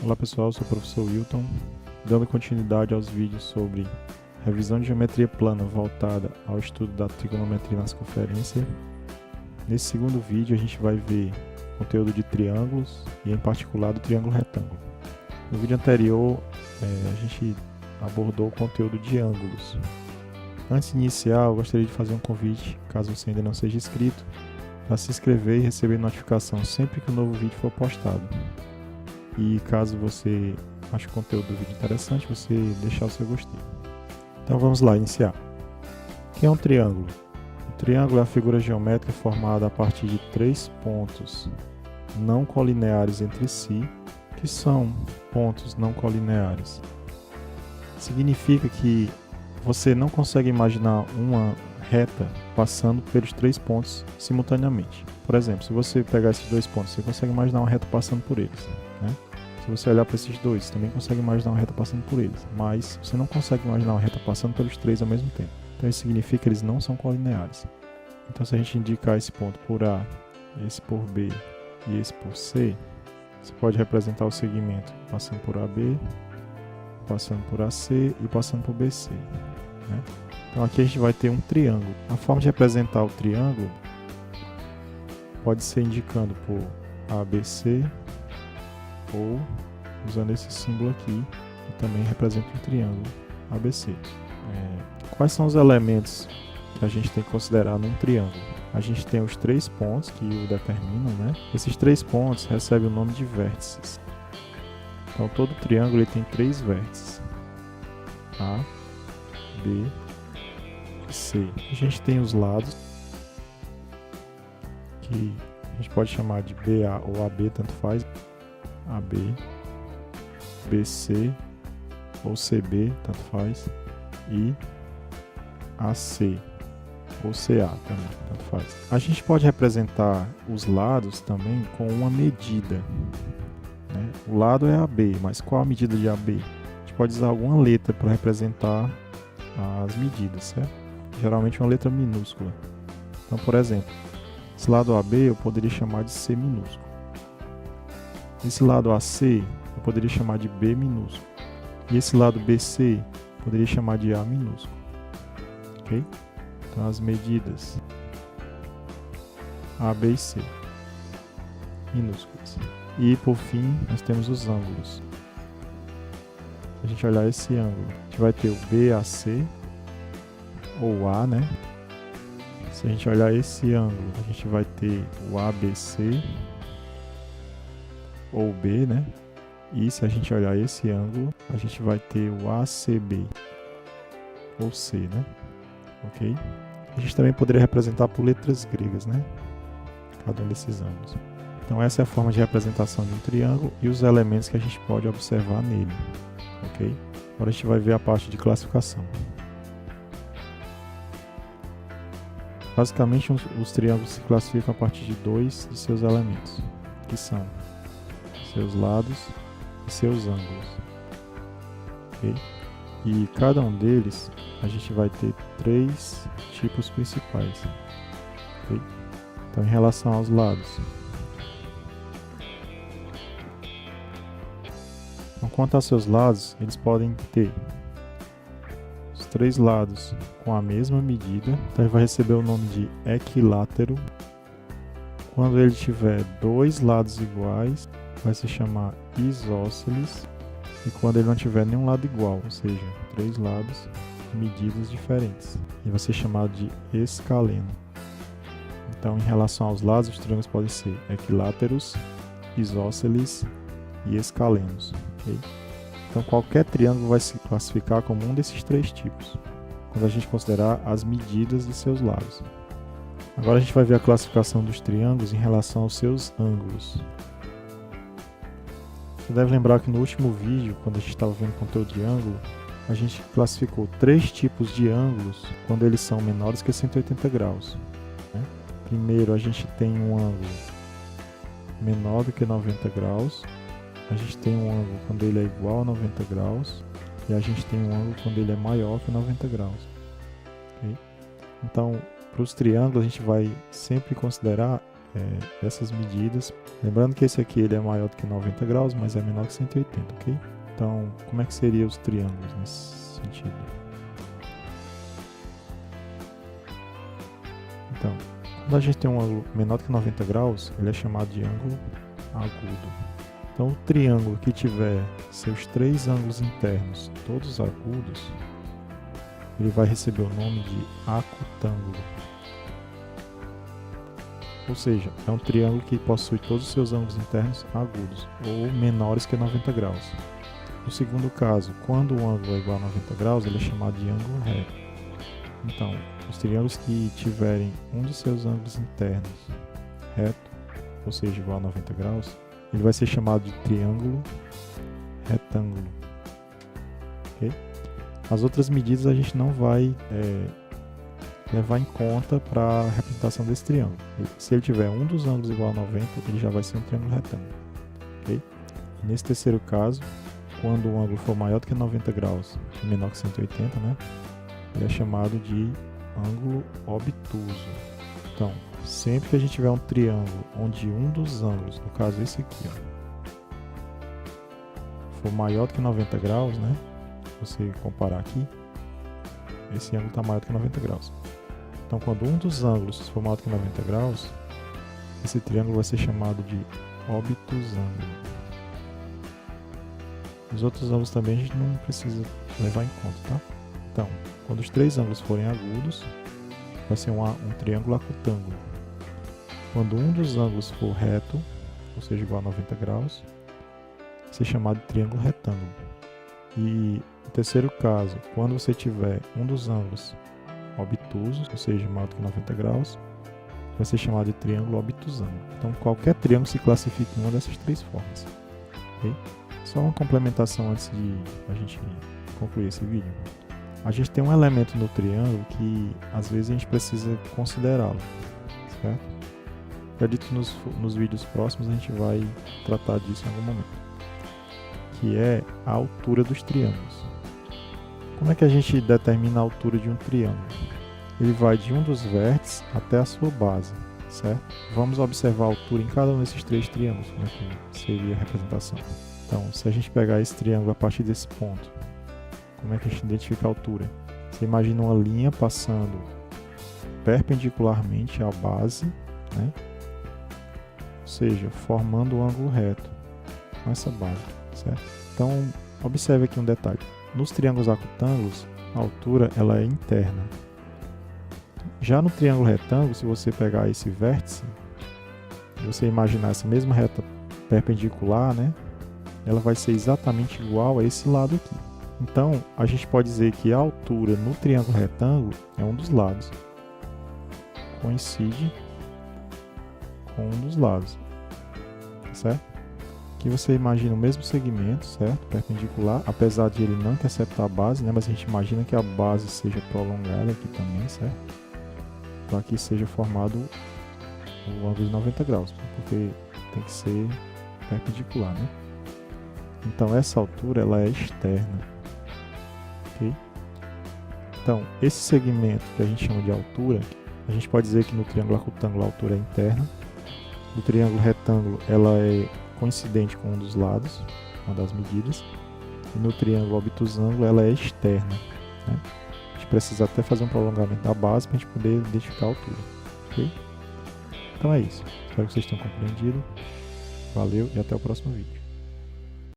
Olá pessoal, eu sou o professor Wilton, dando continuidade aos vídeos sobre revisão de geometria plana voltada ao estudo da trigonometria na circunferência. Nesse segundo vídeo a gente vai ver conteúdo de triângulos e em particular do triângulo retângulo. No vídeo anterior a gente abordou o conteúdo de ângulos. Antes de iniciar, eu gostaria de fazer um convite, caso você ainda não seja inscrito, para se inscrever e receber notificação sempre que um novo vídeo for postado. E caso você ache o conteúdo do vídeo interessante, você deixar o seu gostei. Então vamos lá, iniciar. O que é um triângulo? O triângulo é a figura geométrica formada a partir de três pontos não colineares entre si. O que são pontos não colineares? Significa que você não consegue imaginar uma reta passando pelos três pontos simultaneamente. Por exemplo, se você pegar esses dois pontos, você consegue imaginar uma reta passando por eles, né? Se você olhar para esses dois, você também consegue imaginar uma reta passando por eles, mas você não consegue imaginar uma reta passando pelos três ao mesmo tempo. Então isso significa que eles não são colineares. Então se a gente indicar esse ponto por A, esse por B e esse por C, você pode representar o segmento passando por AB, passando por AC e passando por BC, né? Então aqui a gente vai ter um triângulo. A forma de representar o triângulo pode ser indicando por ABC ou usando esse símbolo aqui, que também representa um triângulo ABC. Quais são os elementos que a gente tem que considerar num triângulo? A gente tem os três pontos que o determinam, né? Esses três pontos recebem o nome de vértices. Então todo triângulo ele tem três vértices: A, B e C. A gente tem os lados, que a gente pode chamar de BA ou AB, tanto faz. AB, BC ou CB, tanto faz, e AC ou CA também, tanto faz. A gente pode representar os lados também com uma medida, né? O lado é AB, mas qual a medida de AB? A gente pode usar alguma letra para representar as medidas, certo? Geralmente uma letra minúscula. Então, por exemplo, esse lado AB eu poderia chamar de C minúsculo. Esse lado AC eu poderia chamar de B minúsculo. E esse lado BC eu poderia chamar de A minúsculo. Ok? Então as medidas A, B e C minúsculas. E por fim nós temos os ângulos. Se a gente olhar esse ângulo, a gente vai ter o BAC ou A, né? Se a gente olhar esse ângulo, a gente vai ter o ABC ou B, né? E se a gente olhar esse ângulo, a gente vai ter o ACB ou C, né? Ok? A gente também poderia representar por letras gregas, né? Cada um desses ângulos. Então essa é a forma de representação de um triângulo e os elementos que a gente pode observar nele. Ok? Agora a gente vai ver a parte de classificação. Basicamente os triângulos se classificam a partir de dois de seus elementos, que são seus lados e seus ângulos. Okay? E cada um deles a gente vai ter três tipos principais. Okay? Então em relação aos lados, então, quanto aos seus lados, eles podem ter os três lados com a mesma medida, então ele vai receber o nome de equilátero. Quando ele tiver dois lados iguais, vai se chamar isósceles. E quando ele não tiver nenhum lado igual, ou seja, três lados com medidas diferentes, ele vai ser chamado de escaleno. Então, em relação aos lados, os triângulos podem ser equiláteros, isósceles e escalenos. Okay? Então, qualquer triângulo vai se classificar como um desses três tipos, quando a gente considerar as medidas de seus lados. Agora a gente vai ver a classificação dos triângulos em relação aos seus ângulos. Você deve lembrar que no último vídeo, quando a gente estava vendo conteúdo de ângulo, a gente classificou três tipos de ângulos quando eles são menores que 180 graus. Né? Primeiro, a gente tem um ângulo menor do que 90 graus. A gente tem um ângulo quando ele é igual a 90 graus. E a gente tem um ângulo quando ele é maior que 90 graus. Okay? Então, para os triângulos, a gente vai sempre considerar essas medidas. Lembrando que esse aqui ele é maior do que 90 graus, mas é menor que 180, ok? Então, como é que seriam os triângulos nesse sentido? Então, quando a gente tem um ângulo menor do que 90 graus, ele é chamado de ângulo agudo. Então, o triângulo que tiver seus três ângulos internos todos agudos, ele vai receber o nome de acutângulo. Ou seja, é um triângulo que possui todos os seus ângulos internos agudos, ou menores que 90 graus. No segundo caso, quando o ângulo é igual a 90 graus, ele é chamado de ângulo reto. Então, os triângulos que tiverem um de seus ângulos internos reto, ou seja, igual a 90 graus, ele vai ser chamado de triângulo retângulo. Okay? As outras medidas a gente não vai levar em conta para a representação desse triângulo. Se ele tiver um dos ângulos igual a 90, ele já vai ser um triângulo retângulo. Okay? Nesse terceiro caso, quando o ângulo for maior do que 90 graus e menor que 180, né, ele é chamado de ângulo obtuso. Então, sempre que a gente tiver um triângulo onde um dos ângulos, no caso esse aqui, ó, for maior do que 90 graus, né, você comparar aqui, esse ângulo está maior do que 90 graus. Então, quando um dos ângulos for maior do que 90 graus, esse triângulo vai ser chamado de obtusângulo. Os outros ângulos também a gente não precisa levar em conta, tá? Então, quando os três ângulos forem agudos, vai ser um triângulo acutângulo. Quando um dos ângulos for reto, ou seja, igual a 90 graus, vai ser chamado de triângulo retângulo. E no terceiro caso, quando você tiver um dos ângulos obtusos, ou seja, maior do que 90 graus, vai ser chamado de triângulo obtusângulo. Então, qualquer triângulo se classifica em uma dessas três formas. Okay? Só uma complementação antes de a gente concluir esse vídeo. A gente tem um elemento no triângulo que às vezes a gente precisa considerá-lo, certo? Acredito que nos vídeos próximos a gente vai tratar disso em algum momento, que é a altura dos triângulos. Como é que a gente determina a altura de um triângulo? Ele vai de um dos vértices até a sua base, certo? Vamos observar a altura em cada um desses três triângulos, como é que seria a representação. Então, se a gente pegar esse triângulo a partir desse ponto, como é que a gente identifica a altura? Você imagina uma linha passando perpendicularmente à base, né? Ou seja, formando um ângulo reto com essa base, certo? Então, observe aqui um detalhe. Nos triângulos acutângulos, a altura ela é interna. Já no triângulo retângulo, se você pegar esse vértice, e você imaginar essa mesma reta perpendicular, né? Ela vai ser exatamente igual a esse lado aqui. Então, a gente pode dizer que a altura no triângulo retângulo é um dos lados. Coincide com um dos lados. Certo? Aqui você imagina o mesmo segmento, certo? Perpendicular, apesar de ele não interceptar a base, né? Mas a gente imagina que a base seja prolongada aqui também, certo? Para que seja formado o ângulo de 90 graus, porque tem que ser perpendicular, né? Então essa altura ela é externa, ok? Então esse segmento que a gente chama de altura, a gente pode dizer que no triângulo acutângulo a altura é interna, no triângulo retângulo ela é coincidente com um dos lados, uma das medidas, e no triângulo obtusângulo ela é externa, né? A gente precisa até fazer um prolongamento da base para a gente poder identificar a altura, ok? Então é isso, espero que vocês tenham compreendido, valeu e até o próximo vídeo.